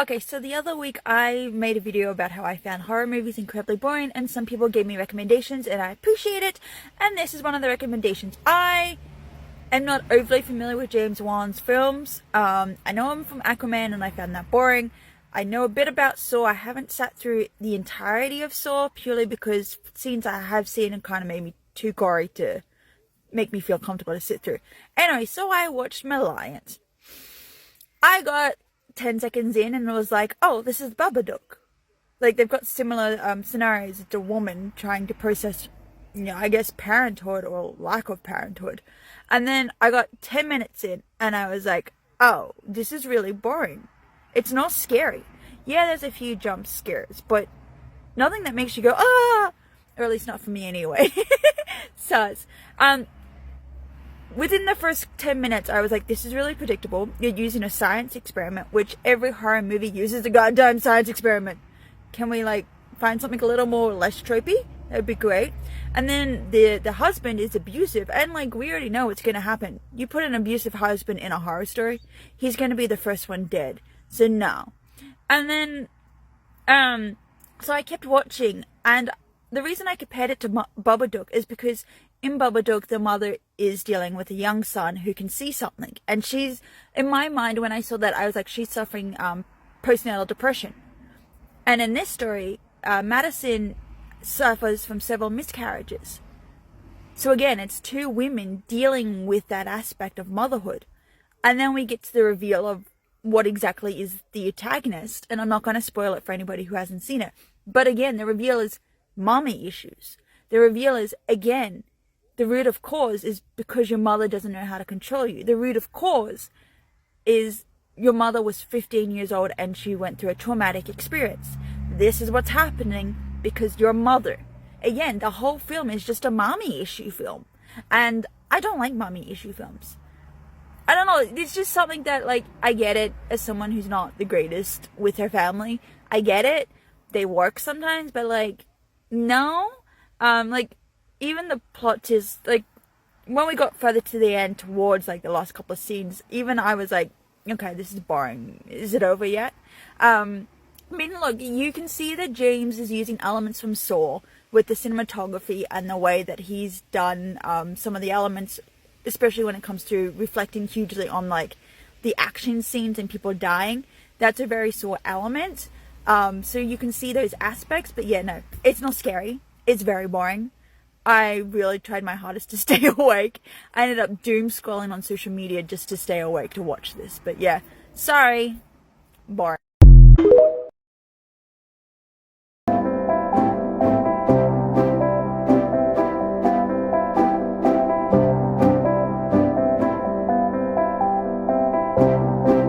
Okay, so the other week I made a video about how I found horror movies incredibly boring, and some people gave me recommendations and I appreciate it, and this is one of the recommendations. I am not overly familiar with James Wan's films. I know him from Aquaman and I found that boring. I know a bit about Saw. I haven't sat through the entirety of Saw purely because scenes I have seen and kind of made me too gory to make me feel comfortable to sit through. Anyway, so I watched Malignant. I got 10 seconds in and it was like, oh, this is Babadook. Like, they've got similar scenarios. It's a woman trying to process, I guess, parenthood or lack of parenthood. And then I got 10 minutes in and I was like, oh, this is really boring. It's not scary. Yeah, there's a few jump scares, but nothing that makes you go, ah! Or at least not for me anyway. Sus. Within the first 10 minutes, I was like, this is really predictable. You're using a science experiment, which every horror movie uses a goddamn science experiment. Can we, find something a little more less tropey? That would be great. And then the husband is abusive, and, we already know what's going to happen. You put an abusive husband in a horror story, he's going to be the first one dead. So, no. And then, so I kept watching, and the reason I compared it to Babadook is because in Babadook, the mother is dealing with a young son who can see something. And she's, in my mind, when I saw that, I was like, she's suffering postnatal depression. And in this story, Madison suffers from several miscarriages. So again, it's two women dealing with that aspect of motherhood. And then we get to the reveal of what exactly is the antagonist. And I'm not going to spoil it for anybody who hasn't seen it. But again, the reveal is mommy issues. The reveal is, again, the root of cause is because your mother doesn't know how to control you. The root of cause is your mother was 15 years old and she went through a traumatic experience. This is what's happening because your mother. Again, the whole film is just a mommy issue film. And I don't like mommy issue films. I don't know. It's just something that, I get it as someone who's not the greatest with her family. I get it. They work sometimes, but, no. Even the plot is, when we got further to the end towards, the last couple of scenes, even I was like, okay, this is boring. Is it over yet? Look, you can see that James is using elements from Saw with the cinematography and the way that he's done some of the elements, especially when it comes to reflecting hugely on, the action scenes and people dying. That's a very Saw element. So you can see those aspects, but yeah, no, it's not scary. It's very boring. I really tried my hardest to stay awake. I ended up doom scrolling on social media just to stay awake to watch this. But yeah, sorry. Boring.